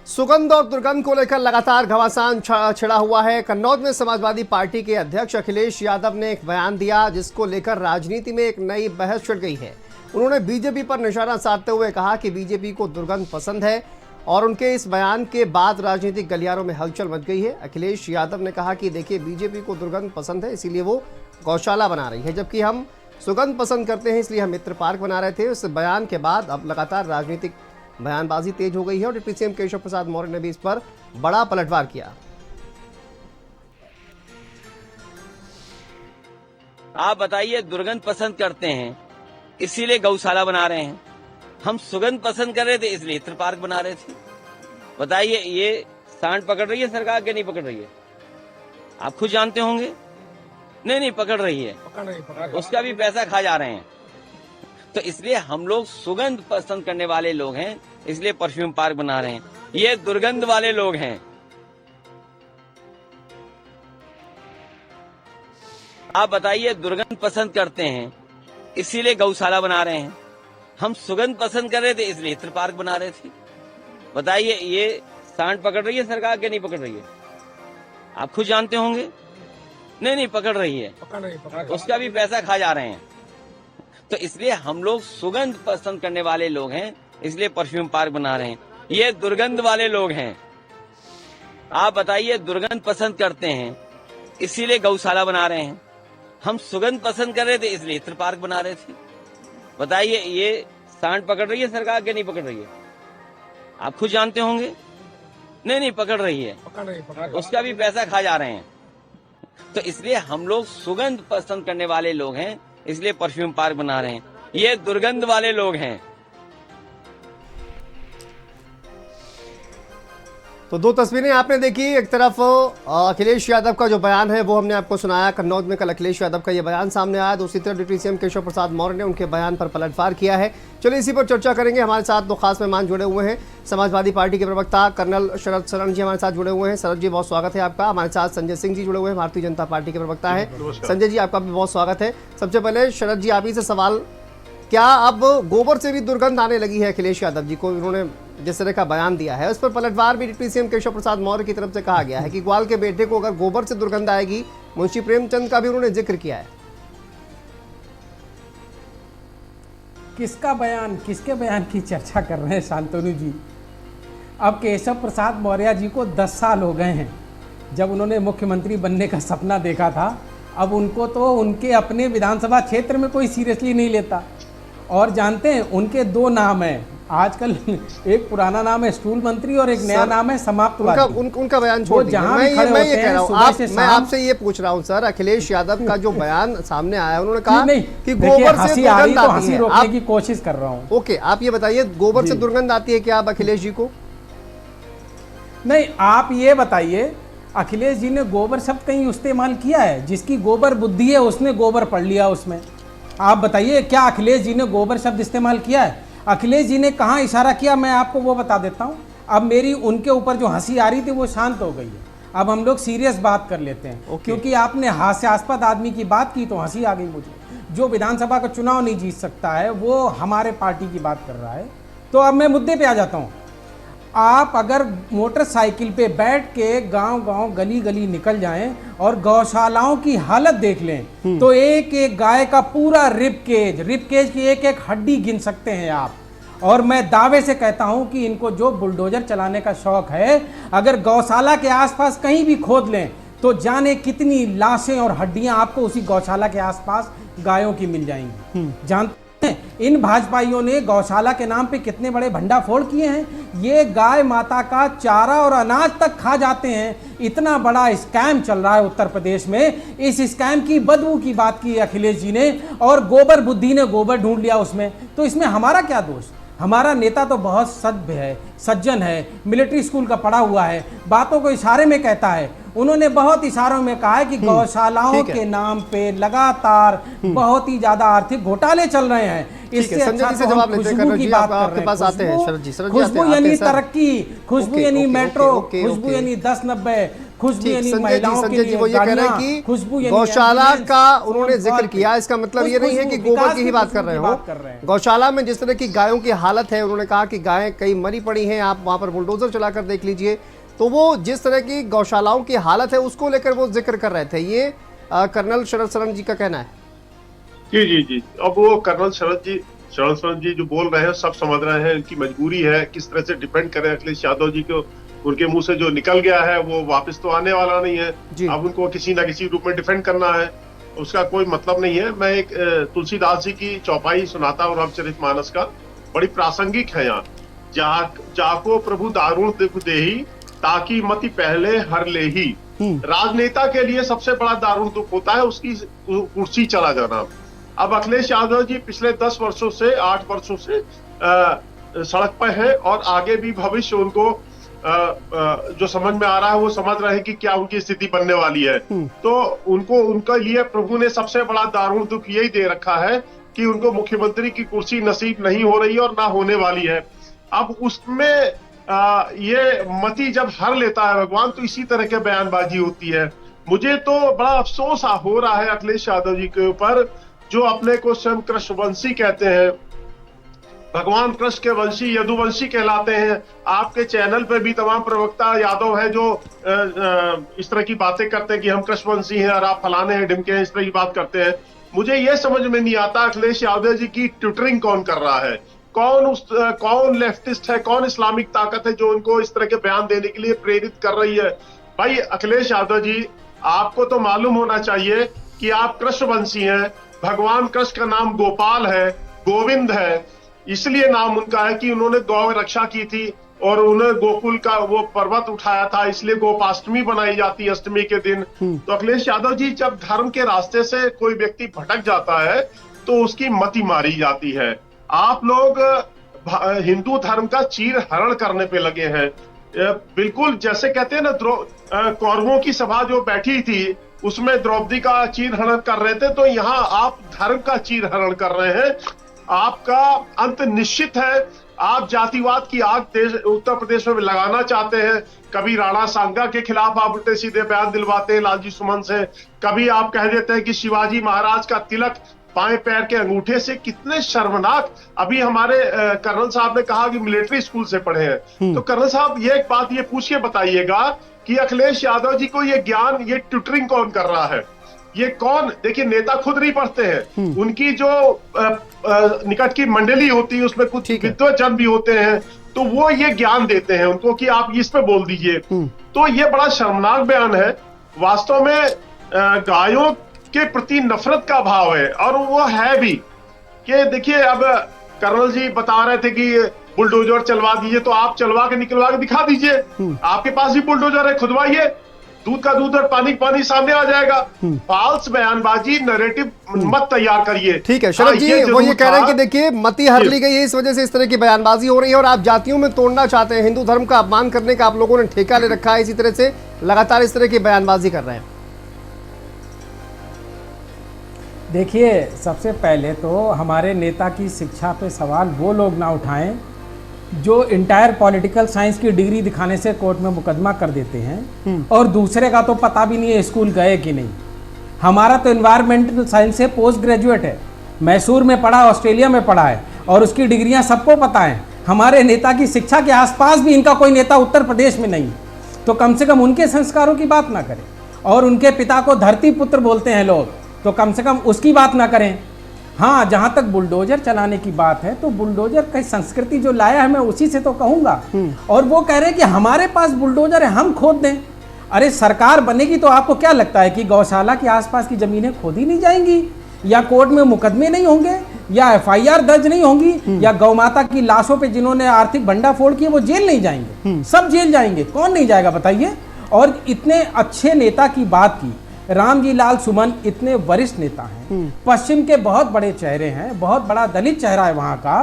सुगंध और दुर्गंध को लेकर लगातार घमासान छिड़ा हुआ है। कन्नौज में समाजवादी पार्टी के अध्यक्ष अखिलेश यादव ने एक बयान दिया जिसको लेकर राजनीति में एक नई बहस छिड़ गई है। उन्होंने बीजेपी पर निशाना साधते हुए कहा कि बीजेपी को दुर्गंध पसंद है और उनके इस बयान के बाद राजनीतिक गलियारों में हलचल मच गई है। अखिलेश यादव ने कहा कि देखिए, बीजेपी को दुर्गंध पसंद है इसीलिए वो गौशाला बना रही है, जबकि हम सुगंध पसंद करते हैं इसलिए हम मित्र पार्क बना रहे थे। उस बयान के बाद अब लगातार राजनीतिक बयानबाजी तेज हो गई है और डिप्टी सीएम केशव प्रसाद मौर्य ने भी इस पर बड़ा पलटवार किया। आप बताइए, दुर्गंध पसंद करते हैं इसीलिए गौशाला बना रहे हैं, हम सुगंध पसंद कर रहे थे इसलिए मित्र पार्क बना रहे थे। बताइए, ये सांड पकड़ रही है सरकार के नहीं पकड़ रही है? आप खुद जानते होंगे। नहीं पकड़ रही है, उसका भी पैसा खा जा रहे हैं। तो इसलिए हम लोग सुगंध पसंद करने वाले लोग हैं, इसलिए परफ्यूम पार्क बना रहे हैं। ये दुर्गंध वाले लोग हैं। आप बताइए, दुर्गंध पसंद करते हैं इसीलिए गौशाला बना रहे हैं, हम सुगंध पसंद कर रहे थे इसलिए मित्र पार्क बना रहे थे। बताइए, ये सांड पकड़ रही है सरकार के नहीं पकड़ रही है? आप खुद जानते होंगे। नहीं पकड़ रही है, उसका भी पैसा खा जा रहे हैं। तो इसलिए हम लोग सुगंध पसंद करने वाले लोग हैं, इसलिए परफ्यूम पार्क बना रहे हैं। ये दुर्गंध वाले लोग हैं। आप बताइए, दुर्गंध पसंद करते हैं इसीलिए गौशाला बना रहे हैं, हम सुगंध पसंद कर रहे थे इसलिए मित्र पार्क बना रहे थे। बताइए, ये सांड पकड़ रही है सरकार के नहीं पकड़ रही है? आप खुद जानते होंगे। नहीं पकड़ रही है, उसका भी पैसा खा जा रहे हैं। तो इसलिए हम लोग सुगंध पसंद करने वाले लोग हैं, इसलिए परफ्यूम पार्क बना रहे हैं। ये दुर्गंध वाले लोग हैं। तो दो तस्वीरें आपने देखी। एक तरफ अखिलेश यादव का जो बयान है वो हमने आपको सुनाया। कन्नौज में कल अखिलेश यादव का ये बयान सामने आया। दूसरी तरफ डिप्टी सीएम केशव प्रसाद मौर्य ने उनके बयान पर पलटवार किया है। चलिए इसी पर चर्चा करेंगे। हमारे साथ दो खास मेहमान जुड़े हुए हैं। समाजवादी पार्टी के प्रवक्ता कर्नल शरद शरण जी हमारे साथ जुड़े हुए हैं। शरद जी, बहुत स्वागत है आपका। हमारे साथ संजय सिंह जी जुड़े हुए हैं, भारतीय जनता पार्टी के प्रवक्ता है। संजय जी, आपका भी बहुत स्वागत है। सबसे पहले शरद जी, आप ही से सवाल, क्या अब गोबर से भी दुर्गंध आने लगी है अखिलेश यादव जी को? उन्होंने जिस तरह का बयान दिया है उस पर पलटवार भी डिप्टी सीएम केशव प्रसाद मौर्य की तरफ से कहा गया है कि ग्वाल के बेटे को अगर गोबर से दुर्गंध आएगी, मुंशी प्रेमचंद का भी उन्होंने जिक्र किया है। किसका बयान, किसके बयान की चर्चा कर रहे हैं शांतनु जी? अब केशव प्रसाद मौर्य जी को 10 साल हो गए हैं जब उन्होंने मुख्यमंत्री बनने का सपना देखा था। अब उनको तो उनके अपने विधानसभा क्षेत्र में कोई सीरियसली नहीं लेता। और जानते हैं, उनके 2 नाम हैं आजकल, एक पुराना नाम है स्टूल मंत्री और एक नया नाम है समाप्तवादी। उनका बयान छोड़ दीजिए। मैं आपसे ये पूछ रहा हूँ सर, अखिलेश यादव का जो बयान सामने आया, उन्होंने कहा कि गोबर से दुर्गंध आती है। रोकने की कोशिश कर रहा हूँ। ओके, आप ये बताइए, गोबर से दुर्गंध आती है क्या अब अखिलेश जी को? नहीं, आप ये बताइए, अखिलेश जी ने गोबर शब्द कहीं इस्तेमाल किया है? जिसकी गोबर बुद्धि है उसने गोबर पढ़ लिया उसमें। आप बताइए, क्या अखिलेश जी ने गोबर शब्द इस्तेमाल किया है? अखिलेश जी ने कहाँ इशारा किया, मैं आपको वो बता देता हूँ। अब मेरी उनके ऊपर जो हंसी आ रही थी वो शांत हो गई है। अब हम लोग सीरियस बात कर लेते हैं। क्योंकि आपने हास्यास्पद आदमी की बात की तो हंसी आ गई मुझे। जो विधानसभा का चुनाव नहीं जीत सकता है वो हमारे पार्टी की बात कर रहा है। तो अब मैं मुद्दे पे आ जाता हूँ। आप अगर मोटरसाइकिल पे बैठ के गांव-गांव गली-गली निकल जाएं और गौशालाओं की हालत देख लें तो एक एक गाय का पूरा रिब केज की एक एक हड्डी गिन सकते हैं आप। और मैं दावे से कहता हूं कि इनको जो बुलडोजर चलाने का शौक है, अगर गौशाला के आसपास कहीं भी खोद लें तो जाने कितनी लाशें और हड्डियां आपको उसी गौशाला के आसपास गायों की मिल जाएंगी। जानते हैं इन भाजपाइयों ने गौशाला के नाम पे कितने बड़े भंडाफोड़ किए हैं? ये गाय माता का चारा और अनाज तक खा जाते हैं। इतना बड़ा स्कैम चल रहा है उत्तर प्रदेश में। इस स्कैम की बदबू की बात की अखिलेश जी ने और गोबर बुद्धि ने गोबर ढूंढ लिया उसमें। तो इसमें हमारा क्या दोष? हमारा नेता तो बहुत सभ्य है, सज्जन है, मिलिट्री स्कूल का पढ़ा हुआ है, बातों को इशारे में कहता है। उन्होंने बहुत इशारों में कहा है कि गौशालाओं के नाम पे लगातार बहुत ही ज्यादा आर्थिक घोटाले चल रहे हैं। इससे अच्छा तो हम खुशबू की बात कर रहे हैं। खुशबू यानी तरक्की, खुशबू यानी मेट्रो, खुशबू यानी 10-90, खुशबू ठीक, यानी संजय जी महिलाओं के संजय जी लिए वो ये कह रहे हैं गाड़ियां, कि खुशबू यानी गौशाला एम्बुलेंस, का उन्होंने जिक्र फॉल किया, इसका मतलब ये नहीं है कि खुशबू, गोबर विकास की ही की बात कर खुशबू रहे की हो। बात कर रहे हैं। गौशाला में जिस तरह की गायों की हालत है, उन्होंने कहा कि गायें कई मरी पड़ी हैं, आप वहां पर बुलडोजर चलाकर देख लीजिए। तो वो जिस तरह की गौशालाओं की हालत है उसको लेकर वो जिक्र कर रहे थे। ये कर्नल शरद शरण जी का कहना है। जी जी जी। अब वो कर्नल शरद जी जो बोल रहे हैं सब समझ रहे हैं, उनकी मजबूरी है, किस तरह से डिपेंड करें अखिलेश यादव जी को। उनके मुंह से जो निकल गया है वो वापस तो आने वाला नहीं है। अब उनको किसी ना किसी रूप में डिफेंड करना है, उसका कोई मतलब नहीं है। मैं एक तुलसीदास जी की चौपाई सुनाता हूँ रामचरितमानस का, बड़ी प्रासंगिक है यहाँ। जाको प्रभु दारुण दुख देही, ताकि मति पहले हर लेही। राजनेता के लिए सबसे बड़ा दारुण दुख होता है उसकी कुर्सी चला जाना। अब अखिलेश यादव जी पिछले 10 वर्षों से 8 वर्षों से सड़क पर है और आगे भी भविष्य उनको जो समझ में आ रहा है वो समझ रहे हैं कि क्या उनकी स्थिति बनने वाली है। तो उनके लिए प्रभु ने सबसे बड़ा दारुण दुख यही दे रखा है कि उनको मुख्यमंत्री की कुर्सी नसीब नहीं हो रही है और ना होने वाली है। अब उसमें ये मति जब हर लेता है भगवान, तो इसी तरह के बयानबाजी होती है। मुझे तो बड़ा अफसोस हो रहा है अखिलेश यादव जी के ऊपर, जो अपने को स्वयं कृष्णवंशी कहते हैं, भगवान कृष्ण के वंशी यदुवंशी कहलाते हैं। आपके चैनल पे भी तमाम प्रवक्ता यादव है जो इस तरह की बातें करते हैं कि हम कृष्णवंशी हैं और आप फलाने हैं ढिमके हैं, इस तरह की बात करते हैं। मुझे यह समझ में नहीं आता अखिलेश यादव जी की ट्विटरिंग कौन कर रहा है, कौन लेफ्टिस्ट है, कौन इस्लामिक ताकत है जो उनको इस तरह के बयान देने के लिए प्रेरित कर रही है। भाई अखिलेश यादव जी, आपको तो मालूम होना चाहिए कि आप कृष्णवंशी हैं। भगवान कृष्ण का नाम गोपाल है, गोविंद है, इसलिए नाम उनका है कि उन्होंने गौ रक्षा की थी और उन्हें गोकुल का वो पर्वत उठाया था, इसलिए गोपाष्टमी बनाई जाती है अष्टमी के दिन। तो अखिलेश यादव जी, जब धर्म के रास्ते से कोई व्यक्ति भटक जाता है तो उसकी मति मारी जाती है। आप लोग हिंदू धर्म का चीर हरण करने पे लगे हैं। बिल्कुल जैसे कहते हैं ना, कौरवों की सभा जो बैठी थी उसमें द्रौपदी का चीर हरण कर रहे थे, तो यहाँ आप धर्म का चीर हरण कर रहे हैं। आपका अंत निश्चित है। आप जातिवाद की आग उत्तर प्रदेश में लगाना चाहते हैं। कभी राणा सांगा के खिलाफ आप उल्टे सीधे बयान दिलवाते हैं लालजी सुमन से, कभी आप कह देते हैं कि शिवाजी महाराज का तिलक बाएं पैर के अंगूठे से। कितने शर्मनाक। अभी हमारे कर्नल साहब ने कहा कि मिलिट्री स्कूल से पढ़े हैं, तो कर्नल साहब ये एक बात ये पूछ के बताइएगा कि अखिलेश यादव जी को ये ज्ञान, ये ट्यूटरिंग कौन कर रहा है? ये कौन? देखिए, नेता खुद नहीं पढ़ते हैं, उनकी जो निकट की मंडली होती है उसमें कुछ विद्वजन भी होते हैं, तो वो ये ज्ञान देते हैं उनको कि आप इस पे बोल दीजिए। तो ये बड़ा शर्मनाक बयान है। वास्तव में गायों के प्रति नफरत का भाव है, और वो है भी कि देखिए, अब कर्नल जी बता रहे थे कि बुलडोजर चलवा दीजिए, तो आप चलवा के निकलवा के दिखा दीजिए। आपके पास भी बुलडोजर है, खुदवाइए, दूध का दूध और पानी का पानी सामने आ जाएगा। फाल्स बयानबाजी, नैरेटिव मत तैयार करिए। ठीक है शरद जी, वो ये कह रहे हैं कि देखिए मति हर ली गई है, इस वजह से इस तरह की बयानबाजी हो रही है और आप जातियों में तोड़ना चाहते हैं, हिंदू धर्म का अपमान करने का आप लोगों ने ठेका ले रखा है, इसी तरह से लगातार इस तरह की बयानबाजी कर रहे हैं। देखिए, सबसे पहले तो हमारे नेता की शिक्षा पे सवाल वो लोग ना उठाएं जो इंटायर पॉलिटिकल साइंस की डिग्री दिखाने से कोर्ट में मुकदमा कर देते हैं, और दूसरे का तो पता भी नहीं है स्कूल गए कि नहीं। हमारा तो एनवायरमेंटल साइंस से पोस्ट ग्रेजुएट है, मैसूर में पढ़ा, ऑस्ट्रेलिया में पढ़ा है, और उसकी डिग्रियां सबको पता है। हमारे नेता की शिक्षा के आसपास भी इनका कोई नेता उत्तर प्रदेश में नहीं, तो कम से कम उनके संस्कारों की बात ना करें। और उनके पिता को धरती पुत्र बोलते हैं लोग, तो कम से कम उसकी बात ना करें। हाँ, जहाँ तक बुलडोजर चलाने की बात है, तो बुलडोजर की संस्कृति जो लाया है मैं उसी से तो कहूँगा। और वो कह रहे हैं कि हमारे पास बुलडोजर है, हम खोद दें। अरे सरकार बनेगी तो आपको क्या लगता है कि गौशाला के आसपास की जमीनें खोदी नहीं जाएंगी, या कोर्ट में मुकदमे नहीं होंगे, या FIR दर्ज नहीं होंगी, या गौ माता की लाशों पे जिन्होंने आर्थिक भंडाफोड़ किए वो जेल नहीं जाएंगे? सब जेल जाएंगे, कौन नहीं जाएगा बताइए। और इतने अच्छे नेता की बात की, रामजी लाल सुमन इतने वरिष्ठ नेता हैं, पश्चिम के बहुत बड़े चेहरे हैं, बहुत बड़ा दलित चेहरा है वहां का,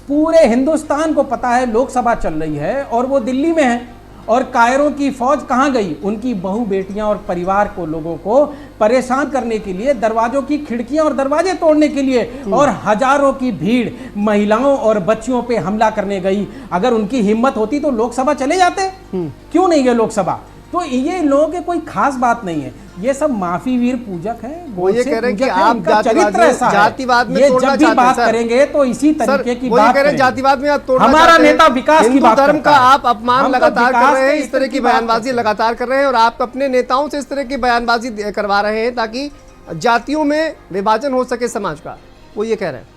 पूरे हिंदुस्तान को पता है लोकसभा चल रही है और वो दिल्ली में है। और कायरों की फौज कहां गई? उनकी बहू बेटियां और परिवार को, लोगों को परेशान करने के लिए, दरवाजों की खिड़कियां और दरवाजे तोड़ने के लिए, और हजारों की भीड़ महिलाओं और बच्चियों पे हमला करने गई। अगर उनकी हिम्मत होती तो लोकसभा चले जाते, क्यों नहीं गए लोकसभा? तो ये इन लोगों के कोई खास बात नहीं है, ये सब माफी वीर पूजक है। वो ये कह रहे हैं कि पूजक है, आप इनका चरित्र ऐसा है। जातिवाद में ये तोड़ना जब भी चाहते हैं, बात सर। करेंगे तो इसी तरीके की वो ये बात कह रहे हैं करेंगे। जातिवाद में आप तोड़ना हमारा चाहते हैं। नेता विकास की हिंदू बात धर्म करता का है। आप अपमान हम तो लगातार कर विकास रहे हैं, के इस तरह की बात बयानबाजी करते हैं। लगातार कर रहे हैं और आप अपने नेताओं से इस तरह की बयानबाजी करवा रहे हैं ताकि जातियों में विभाजन हो सके समाज का, वो ये कह रहे हैं।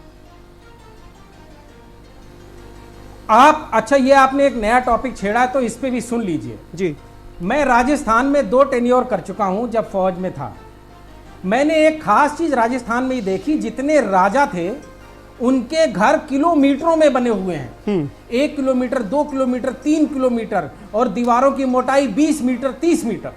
आप अच्छा, ये आपने एक नया टॉपिक छेड़ा है तो इस पे भी सुन लीजिए जी। मैं राजस्थान में 2 टेन्योर कर चुका हूं जब फौज में था। मैंने एक खास चीज राजस्थान में ही देखी, जितने राजा थे उनके घर किलोमीटरों में बने हुए हैं। 1 किलोमीटर, 2 किलोमीटर, 3 किलोमीटर, और दीवारों की मोटाई 20 मीटर, 30 मीटर।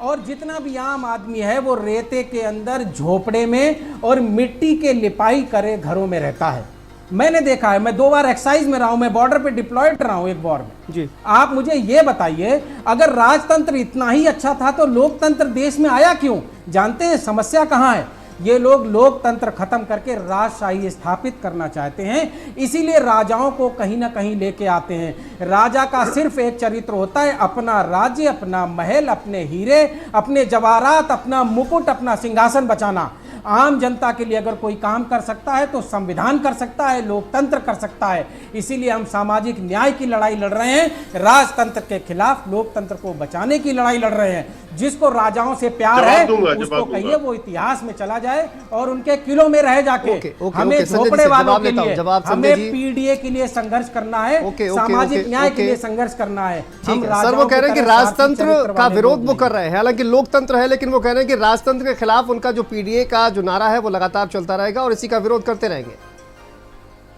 और जितना भी आम आदमी है वो रेते के अंदर झोपड़े में और मिट्टी के लिपाई करे घरों में रहता है। मैंने देखा है, मैं 2 बार एक्साइज में रहा हूं, मैं बॉर्डर पे डिप्लॉयड रहा हूं एक वॉर में जी। आप मुझे ये बताइए, अगर राजतंत्र इतना ही अच्छा था तो लोकतंत्र देश में आया क्यों? जानते हैं समस्या कहां है? ये लोग लोकतंत्र खत्म करके राजशाही स्थापित करना चाहते हैं, इसीलिए राजाओं को कहीं ना कहीं लेके आते हैं। राजा का सिर्फ एक चरित्र होता है, अपना राज्य, अपना महल, अपने हीरे, अपने जवाहरात, अपना मुकुट, अपना सिंहासन बचाना। आम जनता के लिए अगर कोई काम कर सकता है तो संविधान कर सकता है, लोकतंत्र कर सकता है। इसीलिए हम सामाजिक न्याय की लड़ाई लड़ रहे हैं, राजतंत्र के खिलाफ लोकतंत्र को बचाने की लड़ाई लड़ रहे हैं। जिसको राजाओं से प्यार है उसको कहिए वो इतिहास में चला जाए और उनके किलों में रह जाके। हमें झोपड़े वालों के लिए, हमें पीडीए के लिए संघर्ष करना है, सामाजिक न्याय के लिए संघर्ष करना है। सर वो कह रहे हैं कि राजतंत्र का विरोध वो कर रहे हैं, हालांकि लोकतंत्र है, लेकिन वो कह रहे हैं कि राजतंत्र के खिलाफ उनका जो पीडीए का जो नारा है वो लगातार चलता रहेगा और इसी का विरोध करते रहेंगे।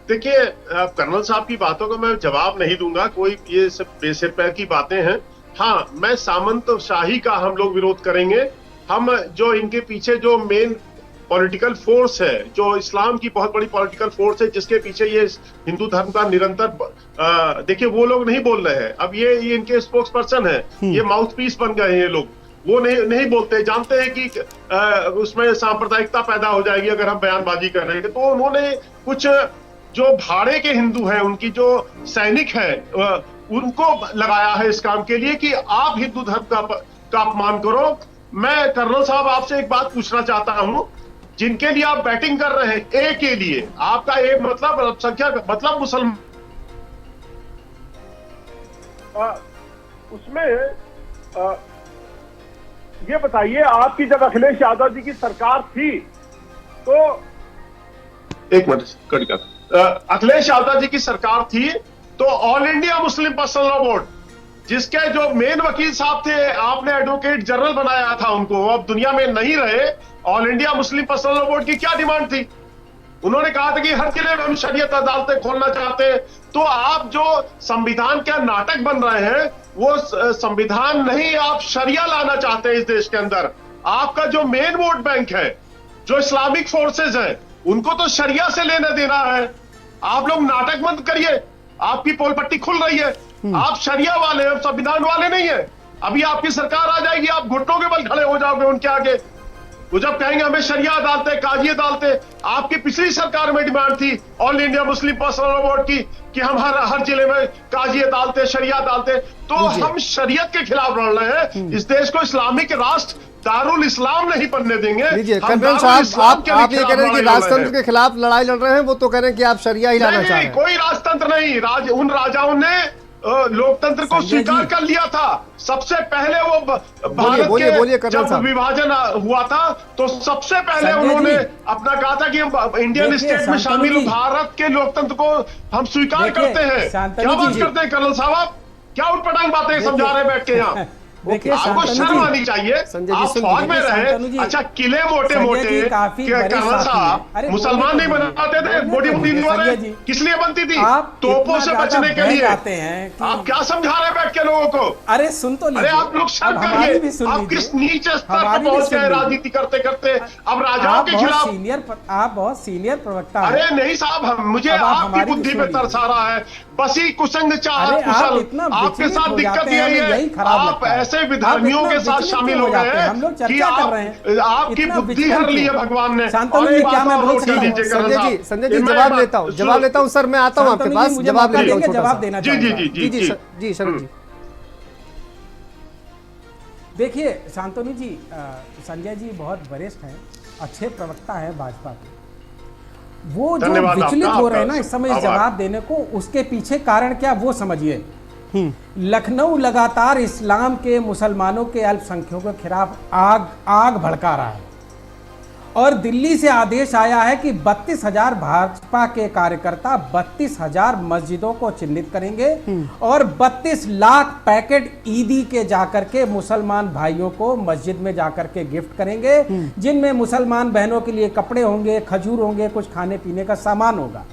देखिए, कर्नल साहब की बातों का मैं जवाब नहीं दूंगा, कोई ये सब बेसिर पैर की बातें हैं। हाँ, मैं सामंतशाही का हम लोग विरोध करेंगे। हम जो इनके पीछे जो मेन पॉलिटिकल फोर्स है, जो इस्लाम की बहुत बड़ी पॉलिटिकल फोर्स है, जिसके पीछे ये हिंदू धर्म का निरंतर देखिए वो लोग नहीं बोल रहे हैं। अब ये इनके स्पोक्स पर्सन है, ये माउथ पीस बन गए हैं ये लोग। वो नहीं बोलते, जानते हैं कि उसमें सांप्रदायिकता पैदा हो जाएगी अगर हम बयानबाजी कर रहे हैं। तो उन्होंने कुछ जो भाड़े के हिंदू हैं, उनकी जो सैनिक है, उनको लगाया है इस काम के लिए कि आप हिंदू धर्म का अपमान करो। मैं कर्नल साहब आपसे एक बात पूछना चाहता हूं, जिनके लिए आप बैटिंग कर रहे हैं, ए के लिए आपका ए मतलब संख्या मतलब मुसलमान, उसमें ये बताइए, आपकी जब अखिलेश यादव जी की सरकार थी तो एक मिनट कट कर, अखिलेश यादव जी की सरकार थी तो all India Muslim personal law board, जिसके जो मेन वकील साहब थे, आपने एडवोकेट जनरल बनाया था उनको, अब दुनिया में नहीं रहे। All India Muslim personal law board की क्या डिमांड थी? उन्होंने कहा था कि हर जिले में हम शरीयत अदालतें खोलना चाहते हैं। तो आप जो संविधान का नाटक बन रहे हैं, वो संविधान नहीं, आप शरिया लाना चाहते हैं इस देश के अंदर। आपका जो मेन वोट बैंक है, जो इस्लामिक फोर्सेज है, उनको तो शरिया से लेना देना है। आप लोग नाटक मत करिए, आपकी पोल पट्टी खुल रही है। आप शरिया वाले हैं, संविधान वाले नहीं है। अभी आपकी सरकार आ जाएगी, आप घुटनों के बल खड़े हो जाओगे उनके आगे। वो जब कहेंगे हमें शरिया अदालतें, काजी अदालतें, आपकी पिछली सरकार में डिमांड थी all India Muslim personal law board की कि हम हर जिले में काजी अदालतें, शरिया अदालतें। तो हम शरीयत के खिलाफ लड़ रहे हैं। इस देश को इस्लामिक राष्ट्र दारुल इस्लाम नहीं बनने देंगे। कर्नल साहब, आप ये कह रहे हैं कि राजतंत्र के खिलाफ लड़ाई लड़ रहे हैं, वो तो कह रहे हैं कि आप शरिया ही लाना चाह रहे हैं। कोई राजतंत्र नहीं, उन राजाओं ने लोकतंत्र को स्वीकार कर लिया था। सबसे पहले वो भारत के जब विभाजन हुआ था तो सबसे पहले उन्होंने अपना कहा था कि हम इंडियन स्टेट में शामिल, भारत के लोकतंत्र को हम स्वीकार करते हैं। क्या बात करते हैं कर्नल साहब? क्या उटपटांग बातें समझा रहे बैठ के यहाँ? देखिए, आपको शर्म आनी चाहिए। आप फौज में रहे, अच्छा किले मोटे मोटे कर्नल साहब मुसलमान नहीं बनाते थे, मोटी मोटी दीवारें किस लिए बनती थी? तोपों से बचने के लिए। आप क्या समझा रहे बैठ के लोगों को? अरे सुन तो लीजिए, अरे आप लोग शर्म करिए, आप किस नीचे स्तर पर पहुंच गए राजनीति करते करते। अब राजाओं के खिलाफ आप बहुत सीनियर प्रवक्ता। अरे नहीं साहब, मुझे आपकी बुद्धि पे तरस आ रहा है। बसी कुसंग चाह कुशल, आपके साथ दिक्कत यही है, आप ऐसे विधर्मियों के साथ शामिल हो गए हैं कि आपकी बुद्धि हर ली है भगवान ने। क्या मैं बोल सकता हूं? संजय जी जवाब लेता हूं सर, मैं आता हूं आपके पास, जवाब लेता हूं। जवाब देना जी शरण जी। देखिए शांतनु जी, संजय जी बहुत वरिष्ठ हैं, अच्छे प्रवक्ता है भाजपा के। वो जो धन्यवाद विचलित आपका, हो रहे हैं ना इस समय इस आभार। जवाब देने को, उसके पीछे कारण क्या वो समझिए। लखनऊ लगातार इस्लाम के, मुसलमानों के, अल्पसंख्यकों के खिलाफ आग भड़का रहा है और दिल्ली से आदेश आया है कि 32,000 भाजपा के कार्यकर्ता 32,000 मस्जिदों को चिन्हित करेंगे और 32 लाख पैकेट ईदी के जाकर के मुसलमान भाइयों को मस्जिद में जाकर के गिफ्ट करेंगे, जिनमें मुसलमान बहनों के लिए कपड़े होंगे, खजूर होंगे, कुछ खाने पीने का सामान होगा।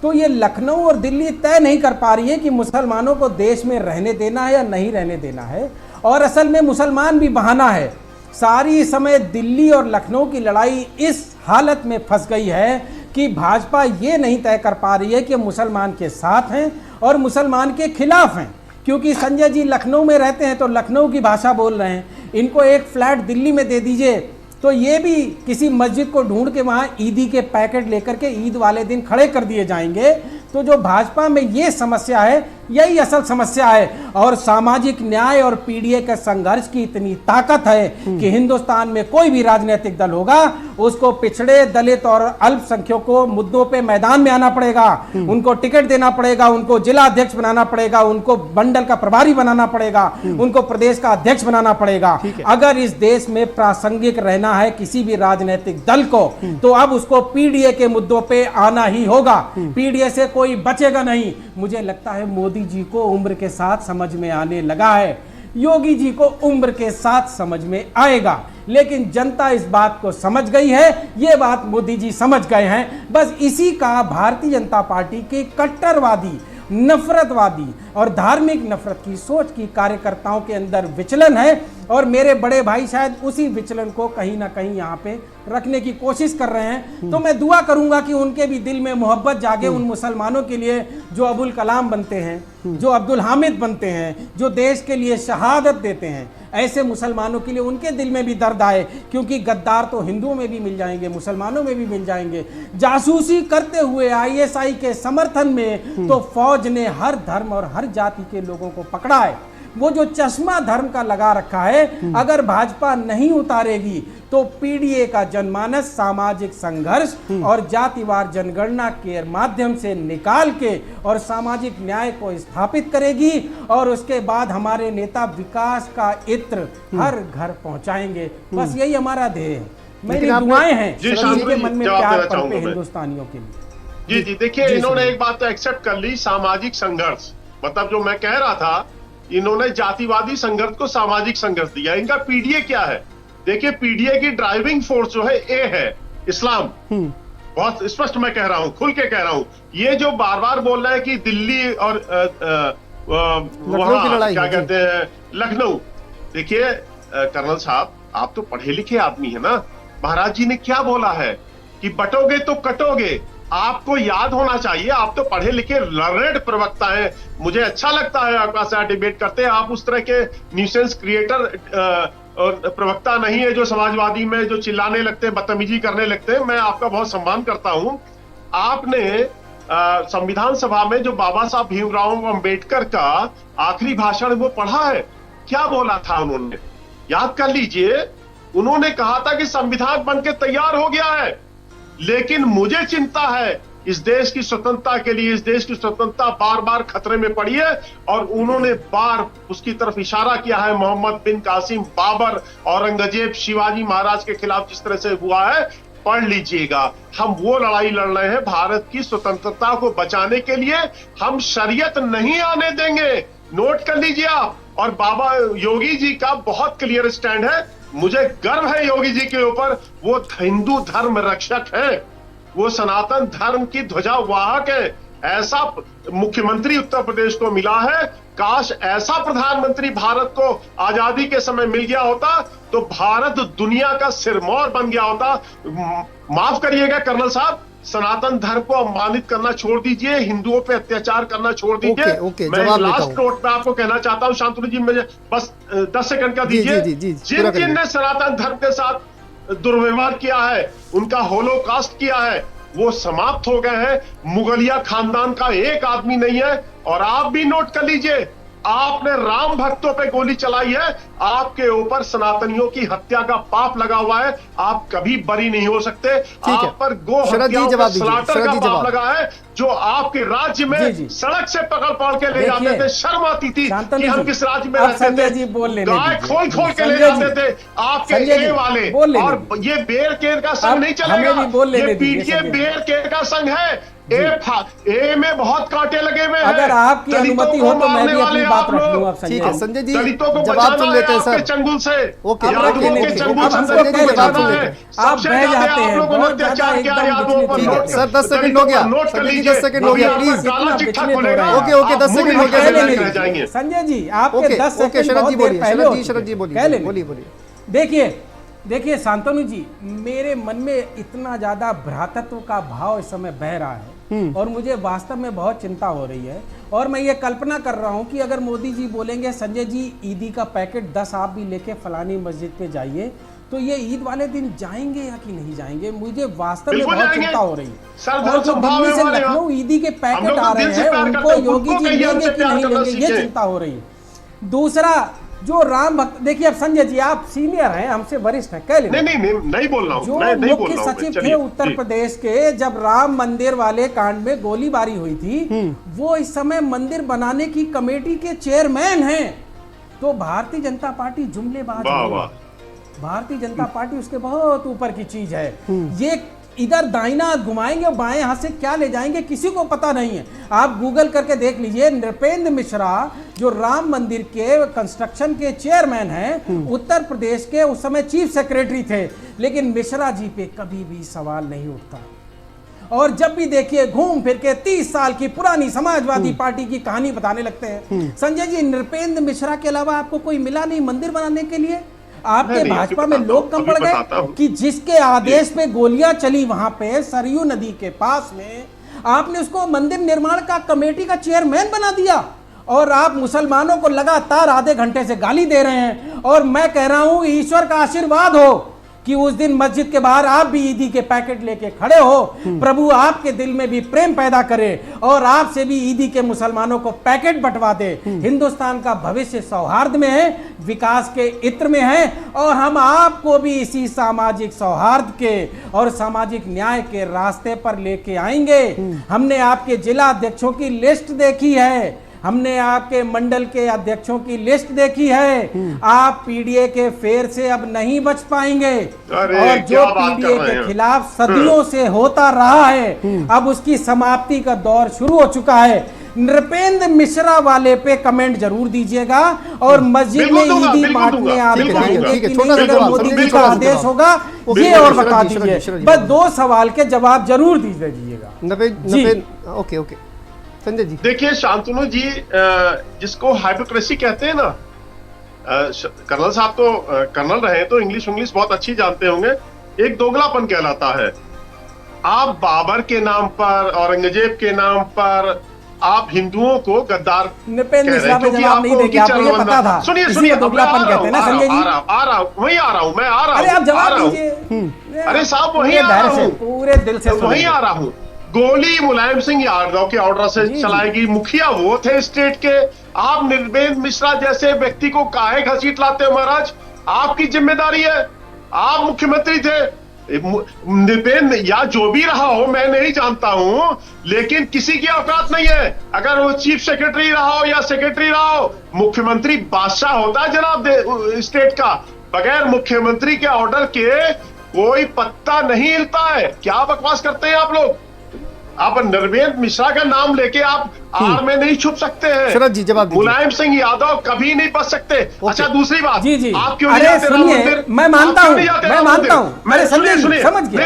तो ये लखनऊ और दिल्ली तय नहीं कर पा रही है कि मुसलमानों को देश में रहने देना है या नहीं रहने देना है, और असल में मुसलमान भी बहाना है। सारी समय दिल्ली और लखनऊ की लड़ाई इस हालत में फंस गई है कि भाजपा ये नहीं तय कर पा रही है कि मुसलमान के साथ हैं और मुसलमान के खिलाफ हैं, क्योंकि संजय जी लखनऊ में रहते हैं तो लखनऊ की भाषा बोल रहे हैं। इनको एक फ्लैट दिल्ली में दे दीजिए तो ये भी किसी मस्जिद को ढूंढ के वहाँ ईदी के पैकेट लेकर के ईद वाले दिन खड़े कर दिए जाएंगे। तो जो भाजपा में ये समस्या है, यही असल समस्या है। और सामाजिक न्याय और पीडीए के संघर्ष की इतनी ताकत है कि हिंदुस्तान में कोई भी राजनीतिक दल होगा उसको पिछड़े, दलित और अल्पसंख्यकों मुद्दों पे मैदान में आना पड़ेगा, उनको टिकट देना पड़ेगा, उनको जिला अध्यक्ष बनाना पड़ेगा, उनको मंडल का प्रभारी बनाना पड़ेगा, उनको प्रदेश का अध्यक्ष बनाना पड़ेगा। अगर इस देश में प्रासंगिक रहना है किसी भी राजनीतिक दल को, तो अब उसको पीडीए के मुद्दों पे आना ही होगा। पीडीए से कोई बचेगा नहीं। मुझे लगता है मोदी जी को उम्र के साथ समझ में आने लगा है, योगी जी को उम्र के साथ समझ में आएगा, लेकिन जनता इस बात को समझ गई है, ये बात मोदी जी समझ गए हैं। बस इसी का भारतीय जनता पार्टी के कट्टरवादी, नफरतवादी और धार्मिक नफरत की सोच की कार्यकर्ताओं के अंदर विचलन है, और मेरे बड़े भाई शायद उसी विचलन को कहीं ना कहीं यहाँ पे रखने की कोशिश कर रहे हैं। तो मैं दुआ करूंगा कि उनके भी दिल में मोहब्बत जागे उन मुसलमानों के लिए जो अबुल कलाम बनते हैं, जो अब्दुल हामिद बनते हैं, जो देश के लिए शहादत देते हैं। ऐसे मुसलमानों के लिए उनके दिल में भी दर्द आए, क्योंकि गद्दार तो हिंदुओं में भी मिल जाएंगे, मुसलमानों में भी मिल जाएंगे। जासूसी करते हुए आईएसआई के समर्थन में तो फौज ने हर धर्म और हर जाति के लोगों को पकड़ा है। वो जो चश्मा धर्म का लगा रखा है, अगर भाजपा नहीं उतारेगी तो पीडीए का जनमानस सामाजिक संघर्ष और जातिवार जनगणना के माध्यम से निकाल के और सामाजिक न्याय को स्थापित करेगी, और उसके बाद हमारे नेता विकास का इत्र हर घर पहुंचाएंगे। बस यही हमारा ध्येय है। मेरी दुआएं हैं के मन में प्यार पड़ते हिंदुस्तानियों के लिए। जी देखिए, इन्होंने एक बात तो एक्सेप्ट कर ली, सामाजिक संघर्ष। मतलब जो मैं कह रहा था, इन्होंने जातिवादी संघर्ष को सामाजिक संघर्ष दिया। इनका पीडीए क्या है? देखिए, पीडीए की ड्राइविंग फोर्स जो है ए है इस्लाम। बहुत स्पष्ट मैं कह रहा हूं, खुल के कह रहा हूं। ये जो बार बार बोल रहा है कि दिल्ली और वहां क्या कहते हैं लखनऊ, देखिए कर्नल साहब, आप तो पढ़े लिखे आदमी है ना। महाराज जी ने क्या बोला है कि बटोगे तो कटोगे। आपको याद होना चाहिए, आप तो पढ़े लिखे लर्नेड प्रवक्ता हैं। मुझे अच्छा लगता है आपका साथ डिबेट करते हैं। आप उस तरह के न्यूसेंस क्रिएटर और प्रवक्ता नहीं है जो समाजवादी में जो चिल्लाने लगते हैं, बदतमीजी करने लगते हैं। मैं आपका बहुत सम्मान करता हूं। आपने संविधान सभा में जो बाबा साहब भीमराव अंबेडकर का आखिरी भाषण वो पढ़ा है, क्या बोला था उन्होंने? याद कर लीजिए। उन्होंने कहा था कि संविधान बनके तैयार हो गया है, लेकिन मुझे चिंता है इस देश की स्वतंत्रता के लिए। इस देश की स्वतंत्रता बार बार खतरे में पड़ी है, और उन्होंने बार उसकी तरफ इशारा किया है। मोहम्मद बिन कासिम, बाबर, औरंगजेब, शिवाजी महाराज के खिलाफ जिस तरह से हुआ है, पढ़ लीजिएगा। हम वो लड़ाई लड़ रहे हैं भारत की स्वतंत्रता को बचाने के लिए। हम शरीयत नहीं आने देंगे, नोट कर लीजिए आप। और बाबा योगी जी का बहुत क्लियर स्टैंड है। मुझे गर्व है योगी जी के ऊपर। वो हिंदू धर्म रक्षक है, वो सनातन धर्म की ध्वजा वाहक है। ऐसा मुख्यमंत्री उत्तर प्रदेश को मिला है। काश ऐसा प्रधानमंत्री भारत को आजादी के समय मिल गया होता तो भारत दुनिया का सिरमौर बन गया होता। माफ करिएगा कर्नल साहब, सनातन धर्म को अपमानित करना छोड़ दीजिए, हिंदुओं पे अत्याचार करना छोड़ दीजिए। मैं लास्ट नोट पे आपको कहना चाहता हूं, शांतनु जी, मुझे बस 10 सेकंड का दीजिए। जिन जिनने सनातन धर्म के साथ दुर्व्यवहार किया है, उनका होलोकास्ट किया है, वो समाप्त हो गए हैं। मुगलिया खानदान का एक आदमी नहीं है। और आप भी नोट कर लीजिए, आपने राम भक्तों पे गोली चलाई है, आपके ऊपर सनातनियों की हत्या का पाप लगा हुआ है, आप कभी बरी नहीं हो सकते। आप पर गो हत्याओं का स्लाटर का पाप लगा है, जो आपके राज्य में सड़क से पकड़ के ले जाते थे। शर्म आती थी कि हम किस राज्य में रहते थे, गाय खोल के ले जाते थे आपके ए वाले। और ये बेर केर का संघ नहीं चलेगा, ये पीटीए बेर केर का संघ है। ए में बहुत कांटे लगे हुए हैं। अगर आपकी अनुमति हो तो मैं भी अपनी बात रख लूं। आप ठीक है संजय जी, दलितों को जवाब सुन लेते हैं सर। चंगुल से ओके, आप बह जाते हैं बहुत ज्यादा एकदम। ठीक है सर, 10 सेकंड हो गया। संजय जी 10 सेकंड हो गया प्लीज। ओके 10 सेकंड हो गया संजय जी, आपके 10 सेकंड शरद जी बोलिए, शरद जी बोलिए। देखिए शांतनु जी, मेरे मन में इतना ज्यादा भ्रातृत्व का भाव इस समय बह रहा है और मुझे वास्तव में बहुत चिंता हो रही है। और मैं ये कल्पना कर रहा हूँ कि अगर मोदी जी बोलेंगे संजय जी ईदी का पैकेट 10 आप भी लेके फलानी मस्जिद पे जाइए, तो ये ईद वाले दिन जाएंगे या कि नहीं जाएंगे, मुझे वास्तव में बहुत चिंता हो रही है। और जो दिल्ली से लखनऊ ईदी के पैकेट आ रहे हैं उनको योगी जी लेंगे कि नहीं लेंगे, ये चिंता हो रही है। दूसरा जो राम भक्त, देखिए अब संजय जी आप सीनियर हैं, हमसे वरिष्ठ हैं, कह लें। नहीं बोल रहा हूं। जो मुख्य सचिव थे उत्तर प्रदेश के, जब राम मंदिर वाले कांड में गोलीबारी हुई थी, वो इस समय मंदिर बनाने की कमेटी के चेयरमैन हैं। तो भारतीय जनता पार्टी जुमलेबाज है, भारतीय जनता पार्टी उसके बहुत ऊपर की चीज है। ये इधर दाहिना हाथ घुमाएंगे और बाएं हाथ से क्या ले जाएंगे किसी को पता नहीं है। आप गूगल करके देख लीजिए, नृपेंद्र मिश्रा जो राम मंदिर के कंस्ट्रक्शन के चेयरमैन हैं, उत्तर प्रदेश के उस समय चीफ सेक्रेटरी थे, लेकिन मिश्रा जी पे कभी भी सवाल नहीं उठता। और जब भी देखिए घूम फिर के 30 साल की पुरानी समाजवादी पार्टी की कहानी बताने लगते हैं। संजय जी, नृपेंद्र मिश्रा के अलावा आपको कोई मिला नहीं मंदिर बनाने के लिए? आपके भाजपा में लोग कम पड़ गए कि जिसके आदेश पे गोलियां चली वहां पे सरयू नदी के पास में, आपने उसको मंदिर निर्माण का कमेटी का चेयरमैन बना दिया और आप मुसलमानों को लगातार आधे घंटे से गाली दे रहे हैं। और मैं कह रहा हूं ईश्वर का आशीर्वाद हो कि उस दिन मस्जिद के बाहर आप भी ईदी के पैकेट लेके खड़े हो। प्रभु आपके दिल में भी प्रेम पैदा करे और आपसे भी ईदी के मुसलमानों को पैकेट बंटवा दे। हिंदुस्तान का भविष्य सौहार्द में है, विकास के इत्र में है, और हम आपको भी इसी सामाजिक सौहार्द के और सामाजिक न्याय के रास्ते पर लेके आएंगे। हमने आपके जिला अध्यक्षों की लिस्ट देखी है, हमने आपके मंडल के अध्यक्षों की लिस्ट देखी है। आप पीडीए के फेर से अब नहीं बच पाएंगे। और जो पीडीए के खिलाफ सदियों से होता रहा है, अब उसकी समाप्ति का दौर शुरू हो चुका है। नृपेंद्र मिश्रा वाले पे कमेंट जरूर दीजिएगा और मस्जिद में ईदी बांटने आप जाएंगे कि नहीं, अगर मोदी जी का आदेश होगा ये और बता दीजिए। बस 2 सवाल के जवाब जरूर दीजिएगा। ओके संजय जी। देखिए शांतनु जी, जिसको हाइपोक्रेसी कहते हैं ना, कर्नल साहब तो कर्नल रहे तो इंग्लिश बहुत अच्छी जानते होंगे। एक दोगलापन कहलाता है। आप बाबर के नाम पर, औरंगजेब के नाम पर आप हिंदुओं को गद्दार नृपेंद्र मिश्रा पे जवाब नहीं देंगे, आपको ये पता था। सुनिए दोगलापन कहते हैं ना संजय जी। आ रहा हूं, वहीं आ रहा हूं, मैं आ रहा हूं। अरे आप जवाब दीजिए। अरे साहब वहीं आ रहा हूं, पूरे दिल से वहीं आ रहा हूं। गोली मुलायम सिंह यादव के ऑर्डर से चलाएगी, मुखिया वो थे स्टेट के। आप नृपेंद्र मिश्रा जैसे व्यक्ति को काहे घसीट लाते हो महाराज? आपकी जिम्मेदारी है, आप मुख्यमंत्री थे। नृपेंद्र या जो भी रहा हो मैं नहीं जानता हूं, लेकिन किसी की औकात नहीं है। अगर वो चीफ सेक्रेटरी रहा हो या सेक्रेटरी रहा हो, मुख्यमंत्री बादशाह होता है जनाब स्टेट का। बगैर मुख्यमंत्री के ऑर्डर के कोई पत्ता नहीं हिलता है। क्या बकवास करते हैं आप लोग? आप नृपेंद्र मिश्रा का नाम लेके आप आड़ में नहीं छुप सकते हैं। शरद जी जवाब दीजिए। मुलायम सिंह यादव कभी नहीं बच सकते। अच्छा दूसरी बात, जी आप क्यों नहीं जाते राम मंदिर? मैं मानता हूँ, मैं सुनिए समझ गया।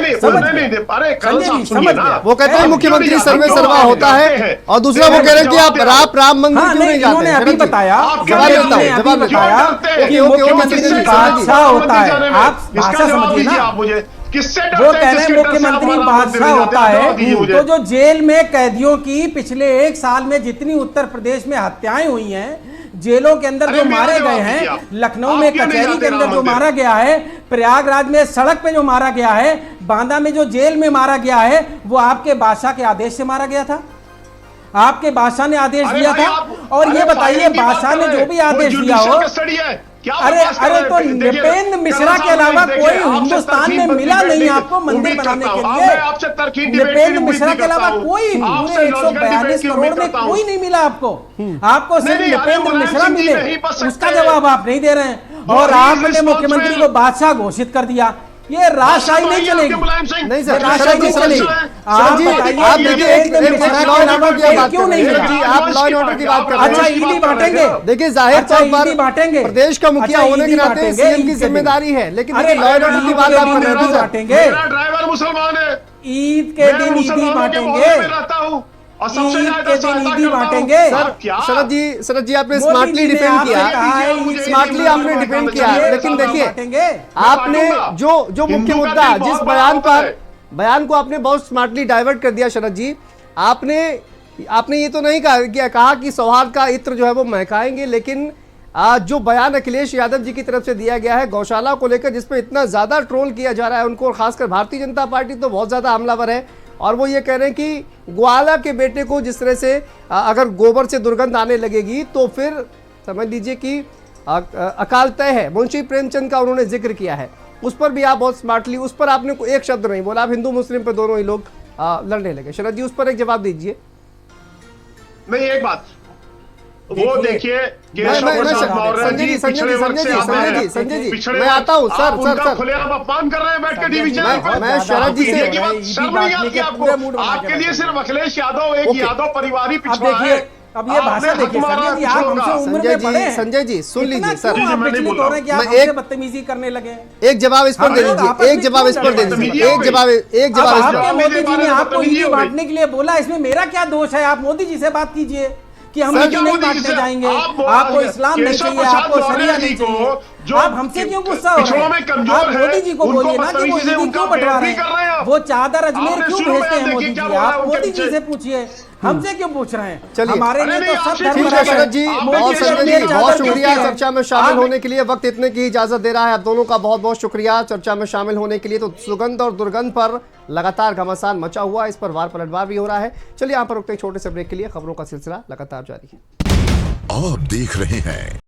अरे कल समझ गया। वो कहते हैं मुख्यमंत्री सर्वे सर्वा होता है, और दूसरा वो कह रहे हैं कि आप राम मंदिर क्यों नहीं जाते? उन्होंने अभी बताया, जवाब बताया कि मुख्यमंत्री बादशाह होता है। आप भाषा समझिए ना, आप मुझे किससे वो कह रहे हैं मुख्यमंत्री बादशाह होता है। तो जो जेल में कैदियों की पिछले 1 साल में जितनी उत्तर प्रदेश में हत्याएं हुई हैं, जेलों के अंदर जो मारे गए हैं, लखनऊ में कचहरी के अंदर जो मारा गया है, प्रयागराज में सड़क पे जो मारा गया है, बांदा में जो जेल में मारा गया है, वो आपके बादशाह के आदेश से मारा गया था। आपके बादशाह ने आदेश अरे दिया भाई था? आप- और ये अरे बताइए फाइलिंग की बात बादशाह कर ने रहे जो हैं, भी वो आदेश दिया जुडिशियल हो, कस्टडी है, क्या अरे बकवास कर अरे रहे हैं? तो देखिए, नृपेंद्र मिश्रा कर्नल के साहब, अलावा देखिए, कोई आपसे हिंदुस्तान तरकीब में बनती मिला है, नहीं देखिए, आपको मंदिर उम्मीद बनाने करता के हूं, लिए। मैं आपसे तरकीब डिबेट की नृपेंद्र उम्मीद मिश्रा नहीं के अलावा करता हूं। कोई आपसे पूरे लॉजिकल डिबेट 142 की करोड़ उम्मीद में करता हूं। कोई नहीं मिला आपको। आपको सिर्फ नहीं, अरे नृपेंद्र मुलायम मिश्रा सिंह जी मिले, नहीं बच सकते। उसका जवाब आप नहीं दे रहे हैं। वो और ही आपने responsible- मुख्यमंत्री को बादशाह घोषित कर दिया। ये राजशाही नहीं चलेगी। नहीं सर, राजशाही शरद जी, नहीं शरद जी, चलेगी। शरद आप जी, बताइए, आप देखिए एक मिश्रा लॉ के एंड अलावा ऑर्डर की बात क्यों कर नहीं रहे हैं मिला? जी, आप लॉ एंड ऑर्डर की बात कर रहे अच्छा हैं। ईडी बांटेंगे, देखिए जाहिर अच्छा, तौर पर ईडी बांटेंगे। प्रदेश का मुखिया अच्छा, होने के ईडी नाते बांटेंगे, सीएम की ईद के दिन। जिम्मेदारी है, लेकिन अरे देखिए लॉ एंड ऑर्डर की बात आप कर रहे हैं ईदी ना। बांटेंगे, मेरा ड्राइवर मुसलमान है, ईद के मैं दिन ईदी मुसलमानों के बांटेंगे, मोहल्ले में रहता हूं और सबसे ईद ज्यादा के दिन सहायता ईदी करता हूं। बांटेंगे। सर क्या शरद जी आपने मोदी स्मार्टली जी ने डिफेंड आपसे किया, कहा है, मुझे स्मार्टली ईदी आपने बांटना डिफेंड चाहिए, किया, लेकिन साहब, देखिए बांटेंगे। आपने बांटूंगा। जो मुख्य हिंदू का मुद्दा दिल जिस बहुत बड़ा बयान होता पर है। बयान को आपने बहुत स्मार्टली डाइवर्ट कर दिया शरद जी, आपने ये तो नहीं कहा कि सौहार्द का इत्र जो है वो महकाएंगे, लेकिन आज जो बयान अखिलेश यादव जी की तरफ से दिया गया है गौशाला को लेकर, जिसपे इतना ज्यादा ट्रोल किया जा रहा है उनको, और खासकर भारतीय जनता पार्टी तो बहुत ज्यादा हमलावर है, और वो ये कह रहे हैं कि ग्वाला के बेटे को जिस तरह से अगर गोबर से दुर्गंध आने लगेगी तो फिर समझ लीजिए कि अकाल तय है। मुंशी प्रेमचंद का उन्होंने जिक्र किया है, उस पर भी आप बहुत स्मार्टली, उस पर आपने एक शब्द नहीं बोला, आप हिंदू मुस्लिम पे दोनों ही लोग लड़ने लगे। शरद जी उस पर एक जवाब दीजिए। नहीं, एक बात वो देखिए मैं आता हूँ सर, खुलेआम अपमान कर रहे हैं बैठ के टीवी चैनल। मैं शरद जी से शर्म नहीं आती आपको? आपके लिए सिर्फ अखिलेश यादव एक यादव परिवार ही पिछड़ा है। अब ये भाषा देखिए संजय जी, आप हमसे उम्र में बड़े हैं। संजय जी सुन लीजिए सर, आप विचलित हो रहे हैं कि आप मैं हमसे बदतमीजी करने लगे। एक जवाब इस पर दे दीजिए, एक जवाब इस पर दे दीजिए, एक जवाब इस आपके पर। मोदी जी ने आपको ईडी बांटने के लिए बोला, इसमें मेरा क्या दोष है? आप मोदी जी से बात कीजिए कि हम ईडी नहीं बांटने जाएंगे, आपको इस्लाम नहीं चाहिए, आपको शरिया नहीं चाहिए। आप हमसे क्यों गुस्सा हो रहे हैं? आप मोदी जी को बोलिए ना कि वो ईदी क्यों बंटवा रहे हैं, वो चादर अजमेर क्यों भेजते हैं मोदी जी? आप मोदी जी से पूछिए, हमसे क्यों पूछ रहे हैं? चलिए, हमारे लिए तो सब धर्म ठीक है बराबर शरद जी, है। बहुत संजय जी, बहुत शुक्रिया चर्चा में शामिल आप- होने के लिए। वक्त इतने की इजाजत दे रहा है, आप दोनों का बहुत बहुत शुक्रिया चर्चा में शामिल होने के लिए। तो सुगंध और दुर्गंध पर लगातार घमासान मचा हुआ, इस पर वार पलटवार भी हो रहा है। चलिए यहाँ पर रुकते हैं छोटे से ब्रेक के लिए, खबरों का सिलसिला लगातार जारी है। आप देख रहे हैं